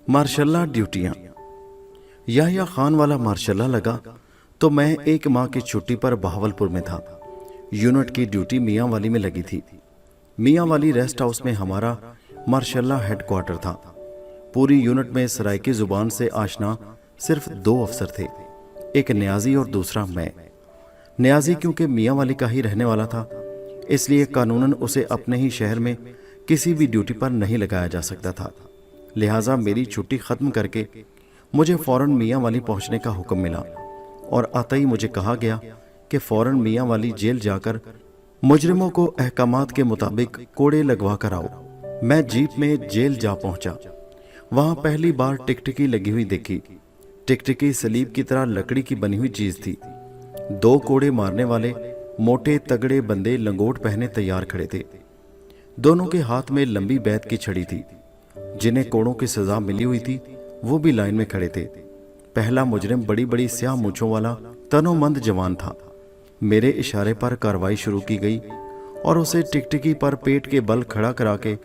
मार्शल्लाह ड्यूटियां। याह्या खान वाला मार्शल्लाह लगा तो मैं 1 माह की छुट्टी पर बहावलपुर में था। यूनिट की ड्यूटी मियाँ वाली में लगी थी। मियाँ वाली रेस्ट हाउस में हमारा मार्शल्लाह हेडक्वार्टर था। पूरी यूनिट में सराइकी जुबान से आशना सिर्फ 2 अफसर थे, एक न्याजी और दूसरा मैं। न्याजी क्योंकि मियाँ वाली का ही रहने वाला था, इसलिए कानूनन उसे अपने ही शहर में किसी भी ड्यूटी पर नहीं लगाया जा सकता था। लिहाजा मेरी छुट्टी ख़त्म करके मुझे फ़ौरन मियाँ वाली पहुँचने का हुक्म मिला और आते ही मुझे कहा गया कि फ़ौरन मियाँ वाली जेल जाकर मुजरिमों को अहकामात के मुताबिक कोड़े लगवा कर आओ। मैं जीप में जेल जा पहुँचा। वहाँ पहली बार टिकटिकी लगी हुई देखी। टिकटिकी सलीब की तरह लकड़ी की बनी हुई चीज़ थी। 2 कोड़े मारने वाले मोटे तगड़े बंदे लंगोट पहने तैयार खड़े थे। दोनों के हाथ में लंबी बैत की छड़ी थी। जिन्हें कोड़ों की सजा मिली हुई थी वो भी लाइन में खड़े थे। पहला मुजरिम बड़ी बड़ी स्याह मूंछों वाला तनोमंद जवान था। मेरे इशारे पर कार्रवाई शुरू की गई और उसे टिकटिकी पर पेट के बल खड़ा करा के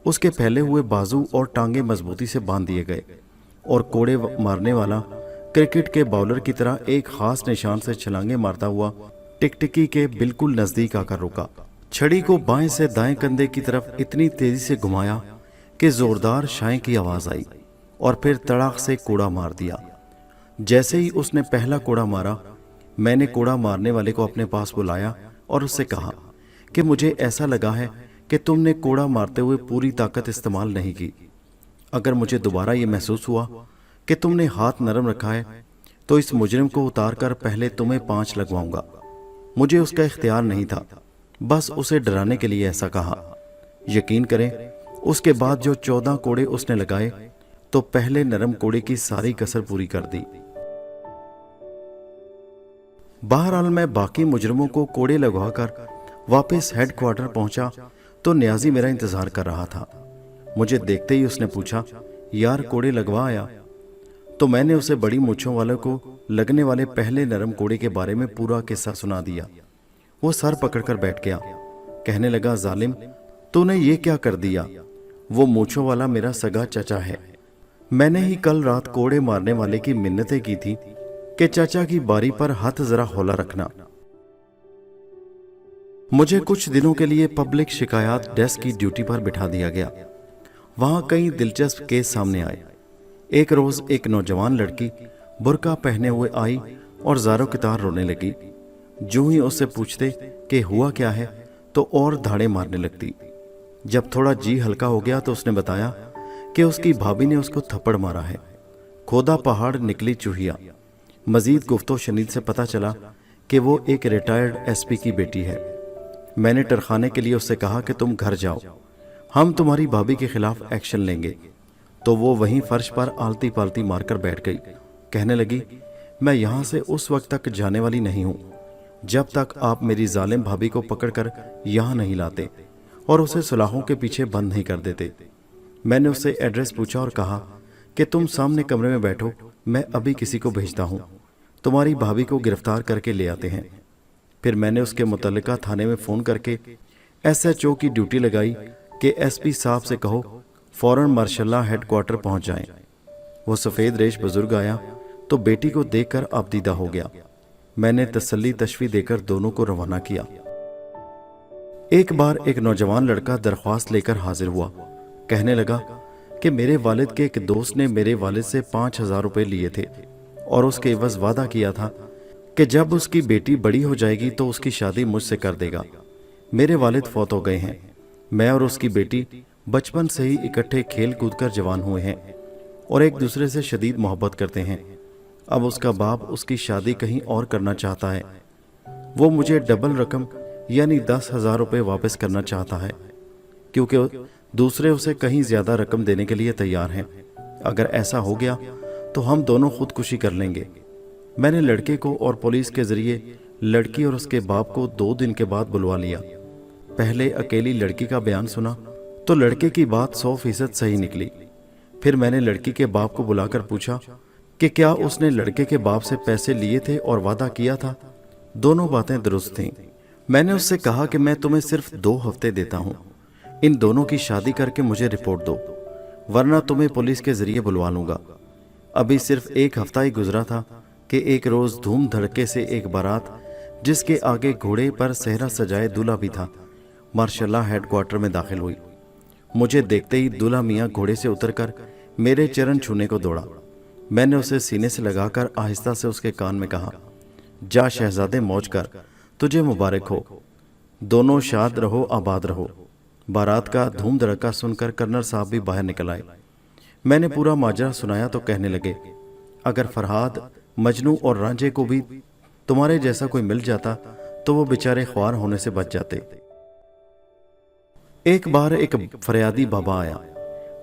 उसके फैले हुए बाजू और टांगे मजबूती से बांध दिए गए और कोड़े मारने वाला क्रिकेट के बाउलर की तरह एक खास निशान से छलांगे मारता हुआ टिकटिकी के बिल्कुल नजदीक आकर रुका। छड़ी को बाएं से दाएं कंधे की तरफ इतनी तेजी से घुमाया कि जोरदार शाय की आवाज आई और फिर तड़ाक से कोड़ा मार दिया। जैसे ही उसने पहला कोड़ा मारा, मैंने कोड़ा मारने वाले को अपने पास बुलाया और उससे कहा कि मुझे ऐसा लगा है कि तुमने कोड़ा मारते हुए पूरी ताकत इस्तेमाल नहीं की। अगर मुझे दोबारा ये महसूस हुआ कि तुमने हाथ नरम रखा है तो इस मुजरिम को उतार कर पहले तुम्हें 5 लगवाऊंगा। मुझे उसका इख्तियार नहीं था, बस उसे डराने के लिए ऐसा कहा। यकीन करें, उसके बाद जो 14 कोड़े उसने लगाए तो पहले नरम कोड़े की सारी कसर पूरी कर दी। बहरहाल मैं बाकी मुजरिमों को कोड़े लगवाकर वापस हेडक्वार्टर पहुंचा तो न्याजी मेरा इंतजार कर रहा था। मुझे देखते ही उसने पूछा, यार कोड़े लगवा आया? तो मैंने उसे बड़ी मूंछों वाले को लगने वाले पहले नरम कोड़े के बारे में पूरा किस्सा सुना दिया। वो सर पकड़कर बैठ गया। कहने लगा, जालिम, तूने ये क्या कर दिया? वो मूंछों वाला मेरा सगा चाचा है। मैंने ही कल रात कोड़े मारने वाले की मिन्नतें की थी कि चाचा की बारी पर हाथ जरा हौला रखना। मुझे कुछ दिनों के लिए पब्लिक शिकायत डेस्क की ड्यूटी पर बिठा दिया गया। वहां कई दिलचस्प केस सामने आए। एक रोज एक नौजवान लड़की बुर्का पहने हुए आई और ज़ारो की तार रोने लगी। जो ही उससे पूछते कि हुआ क्या है तो और धाड़े मारने लगती। जब थोड़ा जी हल्का हो गया तो उसने बताया कि उसकी भाभी ने उसको थप्पड़ मारा है। खोदा पहाड़ निकली चूहिया। मजीद गुफ्तो शनीद से पता चला कि वो एक रिटायर्ड एसपी की बेटी है। मैंने टरखाने के लिए उससे कहा कि तुम घर जाओ, हम तुम्हारी भाभी के खिलाफ एक्शन लेंगे। तो वो वहीं फर्श पर आलती पालती मारकर बैठ गई। कहने लगी, मैं यहाँ से उस वक्त तक जाने वाली नहीं हूँ जब तक आप मेरी जालिम भाभी को पकड़कर यहाँ नहीं लाते और उसे सुलाहों के पीछे बंद नहीं कर देते। मैंने उससे एड्रेस पूछा और कहा कि तुम सामने कमरे में बैठो, मैं अभी किसी को भेजता हूँ, तुम्हारी भाभी को गिरफ्तार करके ले आते हैं। फिर मैंने उसके मुतल्लिका थाने में फ़ोन करके SHO की ड्यूटी लगाई कि SP साहब से कहो फ़ौरन मार्शल्लाह हेडक्वार्टर पहुँच जाएं। वो सफ़ेद रेश बुजुर्ग आया तो बेटी को देखकर आपदीदा हो गया। मैंने तसल्ली तशफी देकर दोनों को रवाना किया। एक बार एक नौजवान लड़का दरख्वास्त लेकर हाजिर हुआ। कहने लगा कि मेरे वालिद के एक दोस्त ने मेरे वालिद से 5,000 रुपये लिए थे और उसके एवज वादा किया था कि जब उसकी बेटी बड़ी हो जाएगी तो उसकी शादी मुझसे कर देगा। मेरे वालिद फौत हो गए हैं। मैं और उसकी बेटी बचपन से ही इकट्ठे खेल कूद कर जवान हुए हैं और एक दूसरे से शदीद मोहब्बत करते हैं। अब उसका बाप उसकी शादी कहीं और करना चाहता है। वो मुझे डबल रकम यानी 10,000 रुपये वापस करना चाहता है क्योंकि दूसरे उसे कहीं ज़्यादा रकम देने के लिए तैयार हैं। अगर ऐसा हो गया तो हम दोनों खुदकुशी कर लेंगे। मैंने लड़के को और पुलिस के ज़रिए लड़की और उसके बाप को 2 दिन के बाद बुलवा लिया। पहले अकेली लड़की का बयान सुना तो लड़के की बात 100% सही निकली। फिर मैंने लड़की के बाप को बुलाकर पूछा कि क्या उसने लड़के के बाप से पैसे लिए थे और वादा किया था। दोनों बातें दुरुस्त थीं। मैंने उससे कहा कि मैं तुम्हें सिर्फ 2 हफ्ते देता हूँ, इन दोनों की शादी करके मुझे रिपोर्ट दो। वरना तुम्हें पुलिस के जरिए बुलवा लूंगा। अभी सिर्फ एक हफ्ता ही गुजरा था कि एक रोज धूम धड़के से एक बारात, जिसके आगे घोड़े पर सेहरा सजाए दूल्हा भी था, मार्शल्ला हेडक्वार्टर में दाखिल हुई। मुझे देखते ही दूल्हा मियाँ घोड़े से उतरकर मेरे चरण छूने को दौड़ा। मैंने उसे सीने से लगाकर आहिस्ता से उसके कान में कहा, जा शहजादे मौज कर, तुझे मुबारक हो, दोनों शाद रहो आबाद रहो। बारात का धूम धड़का सुनकर कर्नल साहब भी बाहर निकल आए। मैंने पूरा माजरा सुनाया तो कहने लगे, अगर फरहाद, मजनू और रांझे को भी तुम्हारे जैसा कोई मिल जाता तो वो बेचारे ख्वार होने से बच जाते। एक बार एक फरियादी बाबा आया।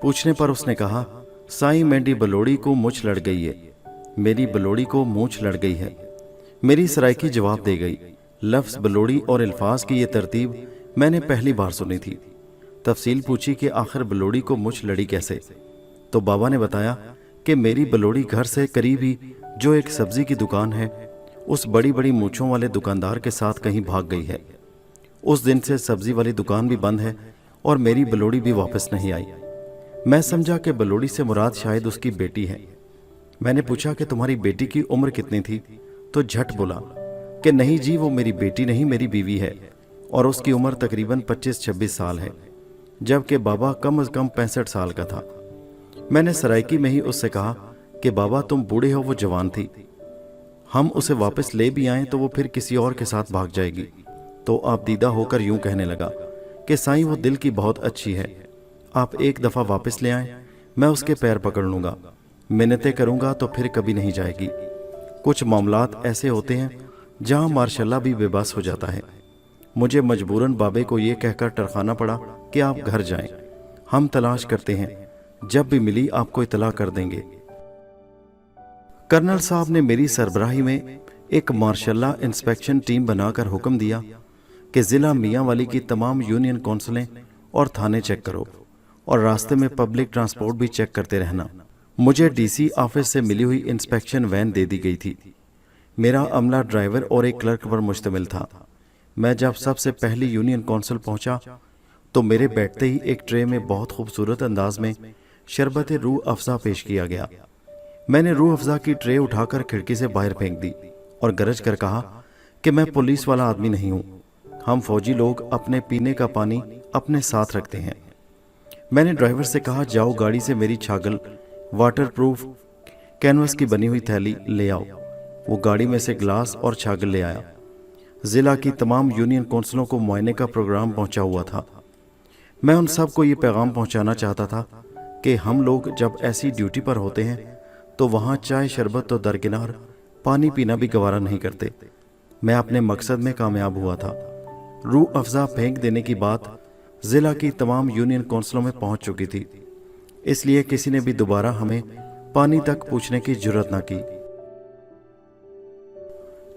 पूछने पर उसने कहा, साईं मेरी बलोड़ी को मूंछ लड़ गई है, मेरी बलोड़ी को मूंछ लड़ गई है। मेरी सराइकी जवाब दे गई। लफ्ज़ बलोड़ी और अल्फाज की ये तरतीब मैंने पहली बार सुनी थी। तफसील पूछी कि आखिर बलोड़ी को मूंछ लड़ी कैसे, तो बाबा ने बताया कि मेरी बलोड़ी घर से करीब ही जो एक सब्जी की दुकान है, उस बड़ी बड़ी मूंछों वाले दुकानदार के साथ कहीं भाग गई है। उस दिन से सब्जी वाली दुकान भी बंद है और मेरी बलोड़ी भी वापस नहीं आई। मैं समझा कि बलोड़ी से मुराद शायद उसकी बेटी है। मैंने पूछा कि तुम्हारी बेटी की उम्र कितनी थी, तो झट बोला कि नहीं जी, वो मेरी बेटी नहीं, मेरी बीवी है और उसकी उम्र तकरीबन 25-26 साल है, जबकि बाबा कम से कम 65 साल का था। मैंने सराइकी में ही उससे कहा कि बाबा तुम बूढ़े हो, वो जवान थी, हम उसे वापस ले भी आएं तो वो फिर किसी और के साथ भाग जाएगी। तो आप दीदा होकर यूं कहने लगा कि साईं वो दिल की बहुत अच्छी है, आप एक दफ़ा वापस ले आएं, मैं उसके पैर पकड़ लूँगा, मिन्नतें करूँगा तो फिर कभी नहीं जाएगी। कुछ मामलात ऐसे होते हैं जहाँ मार्शल्ला भी बेबस हो जाता है। मुझे मजबूरन बाबे को ये कहकर टरखाना पड़ा कि आप घर जाएं, हम तलाश करते हैं, जब भी मिली आपको इतला कर देंगे। कर्नल साहब ने मेरी सरबराही में एक मार्शल्ला इंस्पेक्शन टीम बनाकर हुक्म दिया कि ज़िला मियांवाली की तमाम यूनियन कौंसलें और थाने चेक करो और रास्ते में पब्लिक ट्रांसपोर्ट भी चेक करते रहना। मुझे डीसी ऑफिस से मिली हुई इंस्पेक्शन वैन दे दी गई थी। मेरा अमला ड्राइवर और एक क्लर्क पर मुश्तमिल था। मैं जब सबसे पहली यूनियन कौंसिल पहुंचा तो मेरे बैठते ही एक ट्रे में बहुत खूबसूरत अंदाज में शरबत रूह अफ़ज़ा पेश किया गया। मैंने रूह अफ़ज़ा की ट्रे उठाकर खिड़की से बाहर फेंक दी और गरज कर कहा कि मैं पुलिस वाला आदमी नहीं हूँ, हम फौजी लोग अपने पीने का पानी अपने साथ रखते हैं। मैंने ड्राइवर से कहा, जाओ गाड़ी से मेरी छागल वाटर प्रूफ कैनवस की बनी हुई थैली ले आओ। वो गाड़ी में से गिलास और छागल ले आया। ज़िला की तमाम यूनियन कौंसिलों को मुआयने का प्रोग्राम पहुंचा हुआ था। मैं उन सब को ये पैगाम पहुंचाना चाहता था कि हम लोग जब ऐसी ड्यूटी पर होते हैं तो वहाँ चाय शरबत तो दरकिनार, पानी पीना भी गवारा नहीं करते। मैं अपने मकसद में कामयाब हुआ था। रूह अफ़ज़ा फेंक देने की बात ज़िला की तमाम यूनियन कौंसिलों में पहुंच चुकी थी, इसलिए किसी ने भी दोबारा हमें पानी तक पूछने की जुर्रत न की।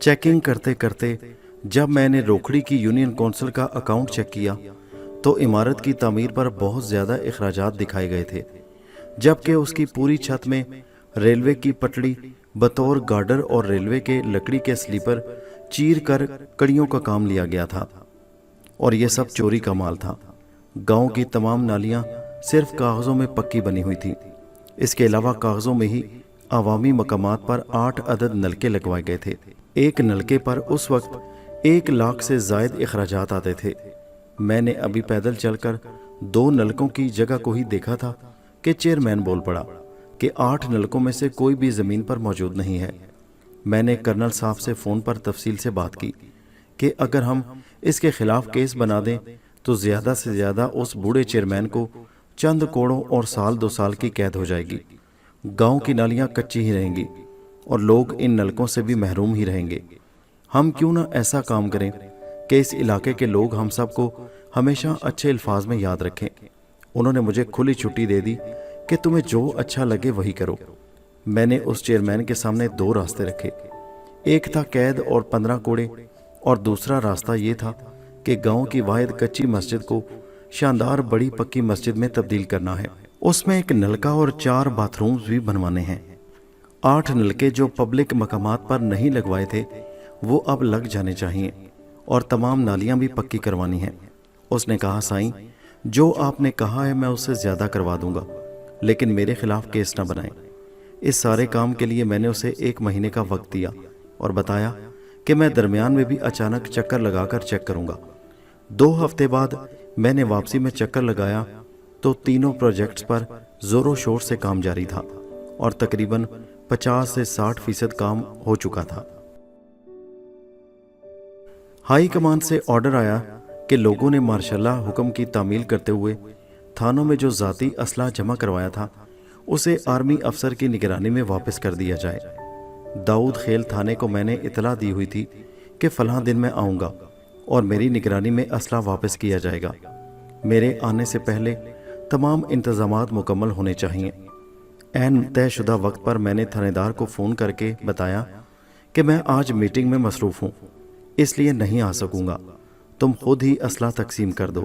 चेकिंग करते करते जब मैंने रोखड़ी की यूनियन कौंसिल का अकाउंट चेक किया तो इमारत की तामीर पर बहुत ज़्यादा अखराजात दिखाए गए थे, जबकि उसकी पूरी छत में रेलवे की पटड़ी बतौर गार्डर और रेलवे के लकड़ी के स्लीपर चीर कर कड़ियों का काम लिया गया था और यह सब चोरी का माल था। गांव की तमाम नालियां सिर्फ कागज़ों में पक्की बनी हुई थी। इसके अलावा कागज़ों में ही अवामी मकामात पर 8 अदद नलके लगवाए गए थे। एक नलके पर उस वक्त 1 लाख से ज़ायद अखराजात आते थे। मैंने अभी पैदल चलकर 2 नलकों की जगह को ही देखा था कि चेयरमैन बोल पड़ा कि 8 नलकों में से कोई भी ज़मीन पर मौजूद नहीं है। मैंने कर्नल साहब से फ़ोन पर तफसील से बात की कि अगर हम इसके खिलाफ केस बना दें तो ज़्यादा से ज़्यादा उस बूढ़े चेयरमैन को चंद कोड़ों और 1-2 साल की कैद हो जाएगी। गांव की नालियां कच्ची ही रहेंगी और लोग इन नलकों से भी महरूम ही रहेंगे। हम क्यों ना ऐसा काम करें कि इस इलाके के लोग हम सबको हमेशा अच्छे अल्फाज में याद रखें। उन्होंने मुझे खुली छुट्टी दे दी कि तुम्हें जो अच्छा लगे वही करो। मैंने उस चेयरमैन के सामने 2 रास्ते रखे, एक था कैद और 15 कोड़े और दूसरा रास्ता ये था कि गांव की वाहिद कच्ची मस्जिद को शानदार बड़ी पक्की मस्जिद में तब्दील करना है। उसमें एक नलका और 4 बाथरूम्स भी बनवाने हैं। 8 नलके जो पब्लिक मकामात पर नहीं लगवाए थे वो अब लग जाने चाहिए और तमाम नालियां भी पक्की करवानी हैं। उसने कहा, साईं जो आपने कहा है मैं उससे ज़्यादा करवा दूंगा, لیکن میرے خلاف کیس نہ بنائیں۔ اس سارے کام کے لیے میں نے اسے 1 مہینے کا وقت دیا اور بتایا کہ میں درمیان میں بھی اچانک چکر لگا کر چیک کروں گا۔ 2 ہفتے بعد میں نے واپسی میں چکر لگایا تو تینوں پروجیکٹس پر زور و شور سے کام جاری تھا اور تقریباً 50 سے 60% کام ہو چکا تھا۔ ہائی کمان سے آرڈر آیا کہ لوگوں نے ماشاء اللہ حکم کی تعمیل کرتے ہوئے تھانوں میں جو ذاتی اسلحہ جمع کروایا تھا اسے آرمی افسر کی نگرانی میں واپس کر دیا جائے۔ داؤد خیل تھانے کو میں نے اطلاع دی ہوئی تھی کہ فلاں دن میں آؤں گا اور میری نگرانی میں اسلحہ واپس کیا جائے گا۔ میرے آنے سے پہلے تمام انتظامات مکمل ہونے چاہیے۔ عین طے شدہ وقت پر میں نے تھانے دار کو فون کر کے بتایا کہ میں آج میٹنگ میں مصروف ہوں، اس لیے نہیں آ سکوں گا، تم خود ہی اسلحہ تقسیم کر دو۔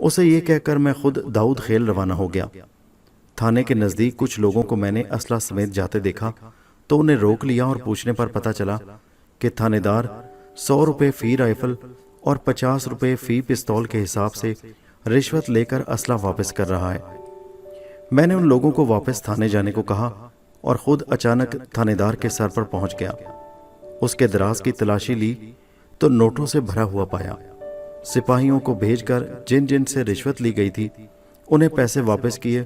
اسے یہ کہہ کر میں خود داؤد خیل روانہ ہو گیا۔ تھانے کے نزدیک کچھ لوگوں کو میں نے اسلحہ سمیت جاتے دیکھا تو انہیں روک لیا اور پوچھنے پر پتہ چلا کہ تھانے دار 100 روپے فی رائفل اور 50 روپے فی پستول کے حساب سے رشوت لے کر اسلحہ واپس کر رہا ہے۔ میں نے ان لوگوں کو واپس تھانے جانے کو کہا اور خود اچانک تھانے دار کے سر پر پہنچ گیا۔ اس کے دراز کی تلاشی لی تو نوٹوں سے بھرا ہوا پایا۔ سپاہیوں کو بھیج کر جن جن سے رشوت لی گئی تھی انہیں پیسے واپس کیے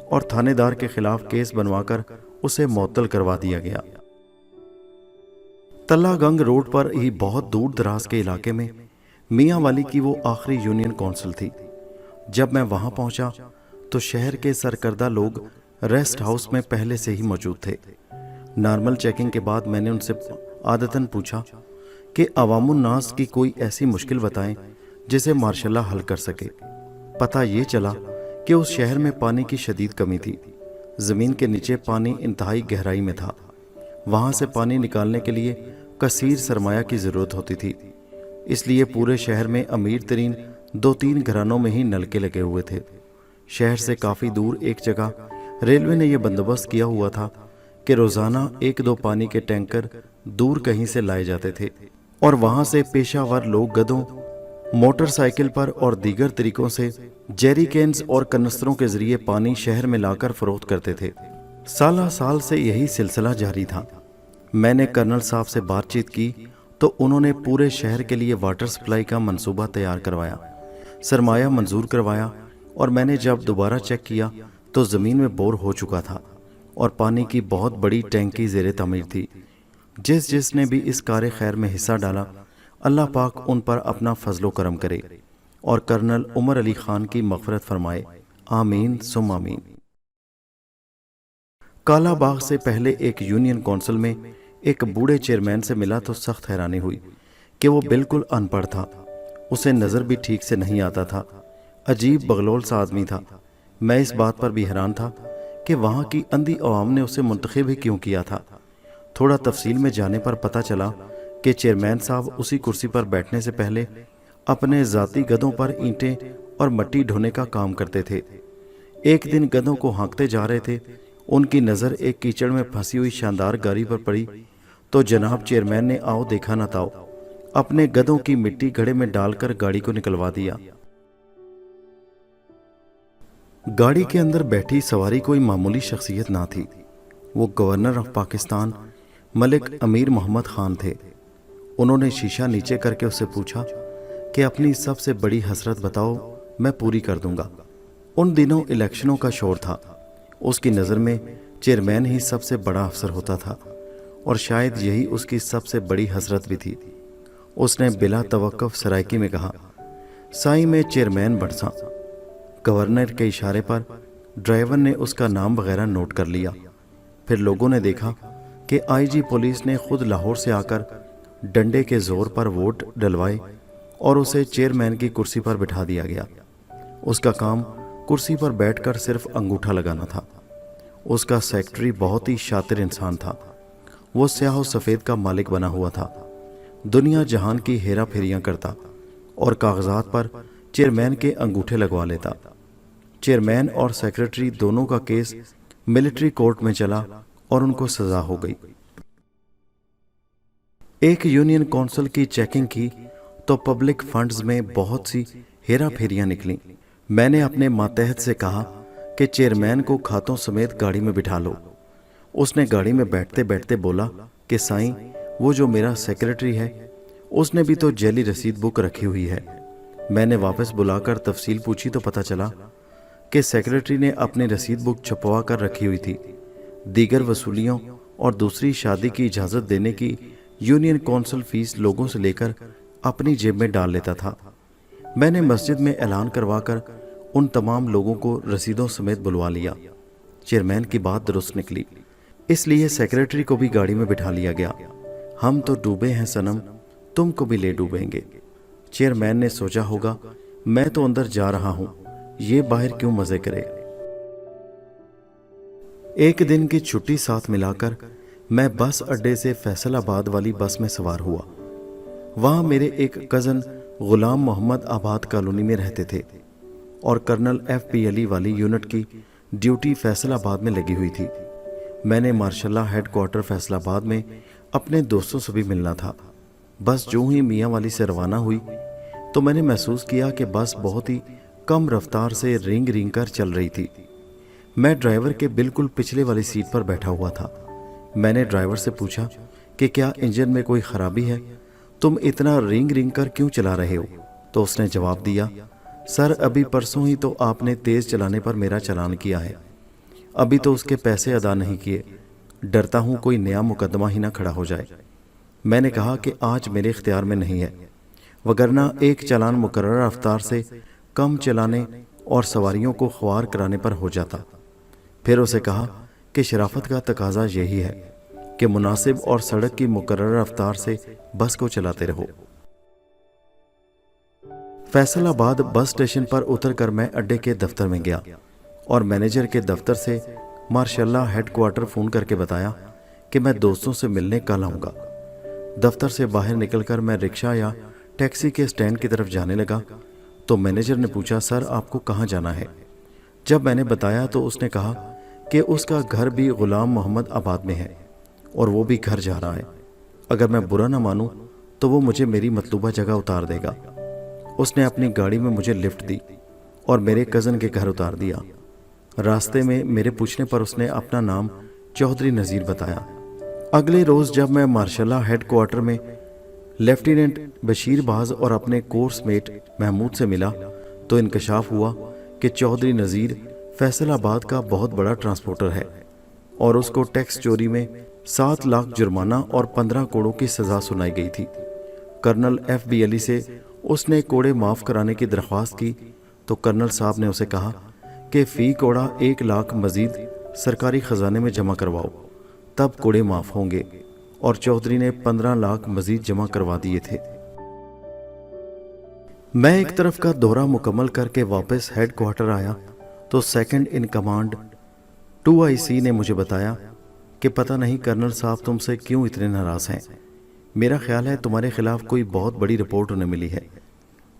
اور تھانے دار کے خلاف کیس بنوا کر اسے معطل کروا دیا گیا۔ تلہ گنگ روڈ پر ہی بہت دور دراز کے علاقے میں میاں والی کی وہ آخری یونین کونسل تھی۔ جب میں وہاں پہنچا تو شہر کے سرکردہ لوگ ریسٹ ہاؤس میں پہلے سے ہی موجود تھے۔ نارمل چیکنگ کے بعد میں نے ان سے عادتاً پوچھا کہ عوام الناس کی کوئی ایسی مشکل بتائیں جسے ماشاء اللہ حل کر سکے۔ پتہ یہ چلا کہ اس شہر میں پانی کی شدید کمی تھی۔ زمین کے نیچے پانی انتہائی گہرائی میں تھا۔ وہاں سے پانی نکالنے کے لیے کثیر سرمایہ کی ضرورت ہوتی تھی، اس لیے پورے شہر میں امیر ترین 2-3 گھرانوں میں ہی نلکے لگے ہوئے تھے۔ شہر سے کافی دور ایک جگہ ریلوے نے یہ بندوبست کیا ہوا تھا کہ روزانہ 1-2 پانی کے ٹینکر دور کہیں سے لائے جاتے تھے اور وہاں سے پیشہ ور لوگ گدھوں، موٹر سائیکل پر اور دیگر طریقوں سے جیری کینز اور کنستروں کے ذریعے پانی شہر میں لا کر فروخت کرتے تھے۔ سالہ سال سے یہی سلسلہ جاری تھا۔ میں نے کرنل صاحب سے بات چیت کی تو انہوں نے پورے شہر کے لیے واٹر سپلائی کا منصوبہ تیار کروایا، سرمایہ منظور کروایا، اور میں نے جب دوبارہ چیک کیا تو زمین میں بور ہو چکا تھا اور پانی کی بہت بڑی ٹینکی زیر تعمیر تھی۔ جس نے بھی اس کار خیر میں حصہ ڈالا، اللہ پاک ان پر اپنا فضل و کرم کرے اور کرنل عمر علی خان کی مغفرت فرمائے، آمین ثم آمین۔ کالا باغ سے پہلے ایک یونین کونسل میں ایک بوڑھے چیئرمین سے ملا تو سخت حیرانی ہوئی کہ وہ بالکل ان پڑھ تھا، اسے نظر بھی ٹھیک سے نہیں آتا تھا، عجیب بغلول سا آدمی تھا۔ میں اس بات پر بھی حیران تھا کہ وہاں کی اندھی عوام نے اسے منتخب ہی کیوں کیا تھا۔ تھوڑا تفصیل میں جانے پر پتہ چلا کہ چیئرمین صاحب اسی کرسی پر بیٹھنے سے پہلے اپنے ذاتی گدھوں پر اینٹیں اور مٹی ڈھونے کا کام کرتے تھے۔ ایک دن گدھوں کو ہانکتے جا رہے تھے، ان کی نظر ایک کیچڑ میں پھنسی ہوئی شاندار گاڑی پر پڑی تو جناب چیئرمین نے آؤ دیکھا نہ تاؤ اپنے گدھوں کی مٹی گھڑے میں ڈال کر گاڑی کو نکلوا دیا۔ گاڑی کے اندر بیٹھی سواری کوئی معمولی شخصیت نہ تھی، وہ گورنر آف پاکستان ملک امیر محمد خان تھے۔ انہوں نے شیشہ نیچے کر کے اس سے پوچھا کہ اپنی سب سے بڑی حسرت بتاؤ، میں پوری کر دوں گا۔ ان دنوں الیکشنوں کا شور تھا، اس کی نظر میں چیئرمین ہی سب سے بڑا افسر ہوتا تھا اور شاید یہی اس کی سب سے بڑی حسرت بھی تھی۔ اس نے بلا توقف سرائکی میں کہا، سائی میں چیئرمین بڑساں۔ گورنر کے اشارے پر ڈرائیور نے اس کا نام وغیرہ نوٹ کر لیا۔ پھر لوگوں نے دیکھا کہ آئی جی پولیس نے خود لاہور سے آ کر ڈنڈے کے زور پر ووٹ ڈلوائے اور اسے چیئرمین کی کرسی پر بٹھا دیا گیا۔ اس کا کام کرسی پر بیٹھ کر صرف انگوٹھا لگانا تھا۔ اس کا سیکرٹری بہت ہی شاطر انسان تھا، وہ سیاہ و سفید کا مالک بنا ہوا تھا، دنیا جہان کی ہیرا پھیریاں کرتا اور کاغذات پر چیئرمین کے انگوٹھے لگوا لیتا۔ چیئرمین اور سیکرٹری دونوں کا کیس ملٹری کورٹ میں چلا اور ان کو سزا ہو گئی۔ ایک یونین کونسل کی چیکنگ کی تو پبلک فنڈز میں بہت سی ہیرا پھیریاں نکلیں۔ میں نے اپنے ماتحت سے کہا कि चेयरमैन को खातों समेत गाड़ी में बिठा लो। उसने गाड़ी में बैठते बैठते बोला कि साईं, वो जो मेरा सेक्रेटरी है उसने भी तो जेली रसीद बुक रखी हुई है। मैंने वापस बुलाकर तफसील पूछी तो पता चला कि सेक्रेटरी ने अपनी रसीद बुक छपवा कर रखी हुई थी। दीगर वसूलियों और दूसरी शादी की इजाज़त देने की यूनियन कौंसिल फीस लोगों से लेकर अपनी जेब में डाल लेता था। मैंने मस्जिद में ऐलान करवाकर उन तमाम लोगों को रसीदों समेत बुलवा लिया। चेयरमैन की बात दुरुस्त निकली, इसलिए सेक्रेटरी को भी गाड़ी में बिठा लिया गया। हम तो डूबे हैं सनम, तुमको भी ले डूबेंगे। चेयरमैन ने सोचा होगा मैं तो अंदर जा रहा हूं, ये बाहर क्यों मजे करे। एक दिन की छुट्टी साथ मिलाकर मैं बस अड्डे से फैसलाबाद वाली बस में सवार हुआ। वहां मेरे एक कज़न गुलाम मोहम्मद आबाद कॉलोनी में रहते थे और कर्नल FPLE वाली यूनिट की ड्यूटी फैसलाबाद में लगी हुई थी। मैंने मार्शल्ला हेडक्वार्टर फैसलाबाद में अपने दोस्तों से भी मिलना था। बस जो ही मियाँ वाली से रवाना हुई तो मैंने महसूस किया कि बस बहुत ही कम रफ्तार से रेंग रेंग कर चल रही थी। मैं ड्राइवर के बिल्कुल पिछले वाली सीट पर बैठा हुआ था। मैंने ड्राइवर से पूछा कि क्या इंजन में कोई खराबी है, तुम इतना रेंग रेंग कर क्यों चला रहे हो। तो उसने जवाब दिया, सर अभी परसों ही तो आपने तेज़ चलाने पर मेरा चालान किया है, अभी तो उसके पैसे अदा नहीं किए, डरता हूँ कोई नया मुकदमा ही ना खड़ा हो जाए। मैंने कहा कि आज मेरे इख्तियार में नहीं है, वगरना एक चालान मुकर्रर रफ्तार से कम चलाने और सवारियों को ख्वार कराने पर हो जाता। फिर उसे कहा कि शराफत का तकाजा यही है कि मुनासिब और सड़क की मुकर्रर रफ्तार से बस को चलाते रहो। फैसलाबाद बस स्टेशन पर उतरकर मैं अड्डे के दफ्तर में गया और मैनेजर के दफ्तर से मार्शल्ला हेडक्वार्टर फ़ोन करके बताया कि मैं दोस्तों से मिलने कल आऊँगा। दफ्तर से बाहर निकलकर मैं रिक्शा या टैक्सी के स्टैंड की तरफ जाने लगा तो मैनेजर ने पूछा, सर आपको कहाँ जाना है। जब मैंने बताया तो उसने कहा कि उसका घर भी गुलाम मोहम्मद आबाद में है और वो भी घर जा रहा है। अगर मैं बुरा ना मानूं तो वो मुझे मेरी मतलूबा जगह उतार देगा। उसने अपनी गाड़ी में मुझे लिफ्ट दी और मेरे कज़न के घर उतार दिया। रास्ते में मेरे पूछने पर उसने अपना नाम चौधरी नज़ीर बताया। अगले रोज़ जब मैं मार्शल्ला हेडक्वार्टर में लेफ्टिनेंट बशीर बाज और अपने कोर्स मेट महमूद से मिला तो इंकशाफ हुआ कि चौधरी नज़ीर फैसलाबाद का बहुत बड़ा ट्रांसपोर्टर है और उसको टैक्स चोरी में 7 लाख जुर्माना और 15 कोड़ों की सज़ा सुनाई गई थी। कर्नल FBLE से उसने कोड़े माफ़ कराने की दरख्वास्त की तो कर्नल साहब ने उसे कहा कि फ़ी कोड़ा 1 लाख मज़ीद सरकारी ख़जाने में जमा करवाओ, तब कोड़े माफ़ होंगे। और चौधरी ने 15 लाख मज़ीद जमा करवा दिए थे। मैं एक तरफ का दौरा मुकम्मल करके वापस हेडक्वार्टर आया तो सेकंड इन कमांड 2IC ने मुझे बताया कि पता नहीं कर्नल साहब तुमसे क्यों इतने नाराज़ हैं। मेरा ख्याल है तुम्हारे खिलाफ कोई बहुत बड़ी रिपोर्ट उन्हें मिली है।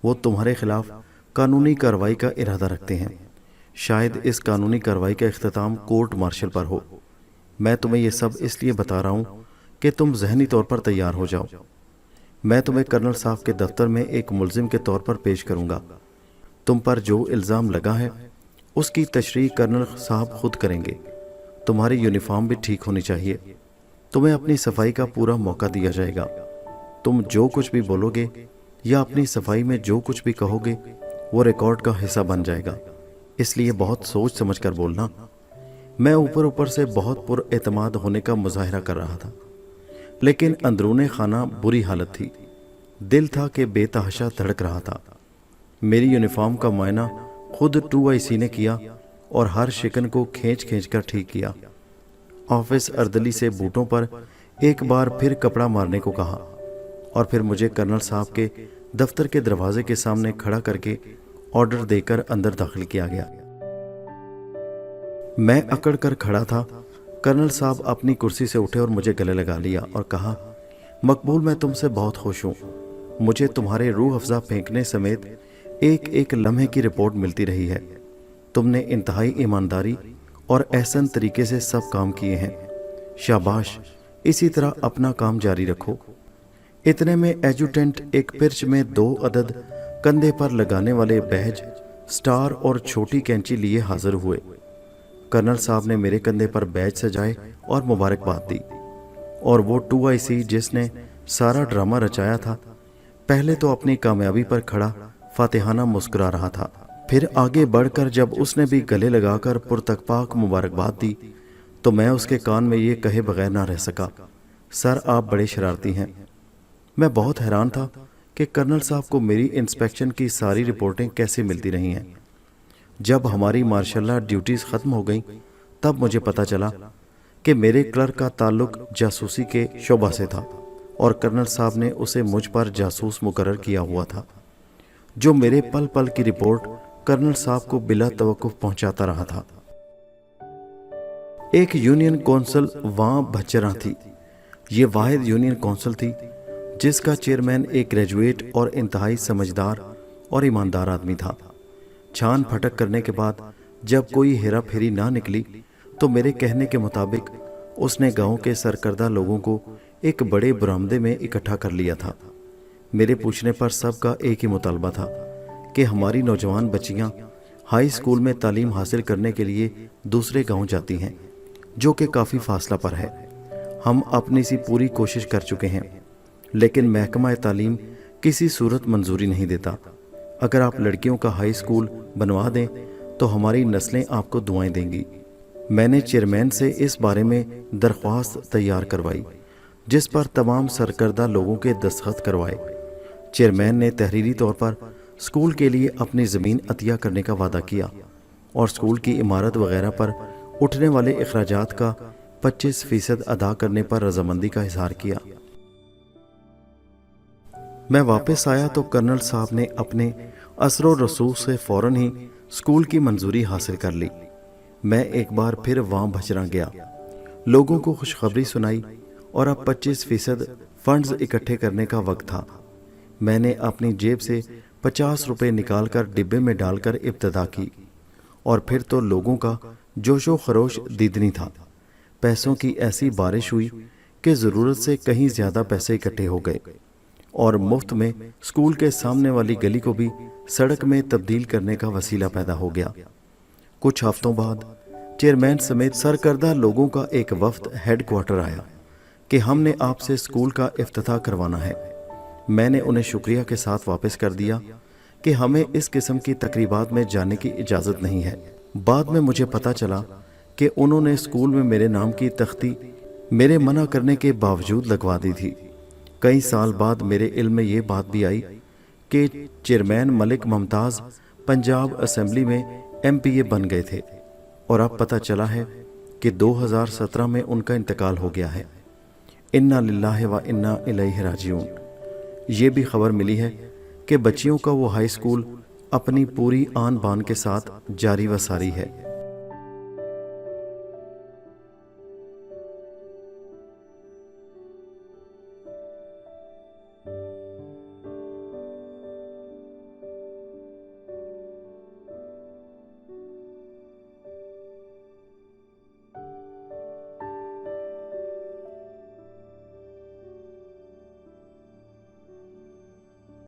वो तुम्हारे खिलाफ कानूनी कार्रवाई का इरादा रखते हैं। शायद इस कानूनी कार्रवाई का इख्तिताम कोर्ट मार्शल पर हो। मैं तुम्हें ये सब इसलिए बता रहा हूँ कि तुम जहनी तौर पर तैयार हो जाओ। मैं तुम्हें कर्नल साहब के दफ्तर में एक मुलजिम के तौर पर पेश करूँगा। तुम पर जो इल्ज़ाम लगा है उसकी तशरीह कर्नल साहब खुद करेंगे। तुम्हारी यूनिफॉर्म भी ठीक होनी चाहिए। तुम्हें अपनी सफाई का पूरा मौका दिया जाएगा। तुम जो कुछ भी बोलोगे या अपनी सफाई में जो कुछ भी कहोगे वो रिकॉर्ड का हिस्सा बन जाएगा, इसलिए बहुत सोच समझ कर बोलना। मैं ऊपर ऊपर से बहुत पुरएतमाद होने का मुजाहरा कर रहा था, लेकिन अंदरूने खाना बुरी हालत थी। दिल था कि बेतहाशा धड़क रहा था। मेरी यूनिफॉर्म का मुआयना खुद 2IC ने किया और हर शिकन को खींच खींच कर ठीक किया। ऑफिस अर्दली से बूटों पर एक बार फिर कपड़ा मारने को कहा और फिर मुझे कर्नल साहब के दफ्तर के दरवाजे के सामने खड़ा करके ऑर्डर देकर अंदर दाखिल किया गया। मैं अकड़ कर खड़ा था। कर्नल साहब अपनी कुर्सी से उठे और मुझे गले लगा लिया और कहा, मकबूल मैं तुमसे बहुत खुश हूँ। मुझे तुम्हारे रूह अफ़ज़ा फेंकने समेत एक एक लम्हे की रिपोर्ट मिलती रही है। तुमने इंतहाई ईमानदारी और एहसन तरीके से सब काम किए हैं। शाबाश, इसी तरह अपना काम जारी रखो। इतने में एजुटेंट एक पिर्च में 2 अदद कंधे पर लगाने वाले बैज, स्टार और छोटी कैंची लिए हाजिर हुए। कर्नल साहब ने मेरे कंधे पर बैज सजाए और मुबारकबाद दी। और वो 2IC जिसने सारा ड्रामा रचाया था, पहले तो अपनी कामयाबी पर खड़ा फातिहाना मुस्कुरा रहा था, फिर आगे बढ़कर जब उसने भी गले लगाकर पुरतकपाक मुबारकबाद दी तो मैं उसके कान में ये कहे बगैर ना रह सका, सर आप बड़े शरारती हैं। मैं बहुत हैरान था कि कर्नल साहब को मेरी इंस्पेक्शन की सारी रिपोर्टें कैसे मिलती रही हैं। जब हमारी मार्शल ड्यूटीज़ ख़त्म हो गईं तब मुझे पता चला कि मेरे क्लर्क का ताल्लुक जासूसी के शोबा से था और कर्नल साहब ने उसे मुझ पर जासूस मुकर्रर किया हुआ था, जो मेरे पल पल की रिपोर्ट कर्नल साहब को बिला तवक्कुफ पहुंचाता रहा था। एक यूनियन कौंसिल वहाँ भचरा थी। ये वाहिद यूनियन कौंसिल थी जिसका चेयरमैन एक ग्रेजुएट और इंतहाई समझदार और ईमानदार आदमी था। छान फटक करने के बाद जब कोई हेरा फेरी ना निकली तो मेरे कहने के मुताबिक उसने गांव के सरकर्दा लोगों को एक बड़े बरामदे में इकट्ठा कर लिया था। मेरे पूछने पर सबका एक ही मुतालबा था कि हमारी नौजवान बच्चियां हाई स्कूल में तालीम हासिल करने के लिए दूसरे गांव जाती हैं, जो कि काफ़ी फासला पर है। हम अपनी सी पूरी कोशिश कर चुके हैं, लेकिन महकमा तालीम किसी सूरत मंजूरी नहीं देता। अगर आप लड़कियों का हाई स्कूल बनवा दें तो हमारी नस्लें आपको दुआएं देंगी। मैंने चेयरमैन से इस बारे में दरख्वास्त तैयार करवाई, जिस पर तमाम सरकर्दा लोगों के दस्तखत करवाए। चेयरमैन ने तहरीरी तौर पर स्कूल के लिए अपनी ज़मीन अतिया करने का वादा किया और स्कूल की इमारत वगैरह पर उठने वाले अखराजात का 25% अदा करने पर रजामंदी का इजहार किया। मैं वापस आया तो कर्नल साहब ने अपने असरो रसूख से फ़ौरन ही स्कूल की मंजूरी हासिल कर ली। मैं एक बार फिर वहाँ भचरा गया, लोगों को खुशखबरी सुनाई और अब 25% फंड्स इकट्ठे करने का वक्त था। मैंने अपनी जेब से 50 रुपये निकाल कर डिब्बे में डालकर इब्तदा की और फिर तो लोगों का जोशो खरोश दीदनी था। पैसों की ऐसी बारिश हुई कि ज़रूरत से कहीं ज़्यादा पैसे इकट्ठे हो गए और मुफ्त में स्कूल के सामने वाली गली को भी सड़क में तब्दील करने का वसीला पैदा हो गया। कुछ हफ्तों बाद चेयरमैन समेत सरकर्दा लोगों का एक वफ्द हेड क्वार्टर आया कि हमने आपसे स्कूल का इफ्तिताह करवाना है। मैंने उन्हें शुक्रिया के साथ वापस कर दिया कि हमें इस किस्म की तकरीबात में जाने की इजाज़त नहीं है। बाद में मुझे पता चला कि उन्होंने स्कूल में मेरे नाम की तख्ती मेरे मना करने के बावजूद लगवा दी थी। कई साल बाद मेरे इल्म में ये बात भी आई कि चेयरमैन मलिक मुमताज़ पंजाब असेंबली में MPA बन गए थे और अब पता चला है कि 2017 में उनका इंतकाल हो गया है। इन्ना लिल्लाहि व इन्ना इलैहि राजिऊन। ये भी खबर मिली है कि बच्चियों का वो हाई स्कूल अपनी पूरी आन बान के साथ जारी व सारी है।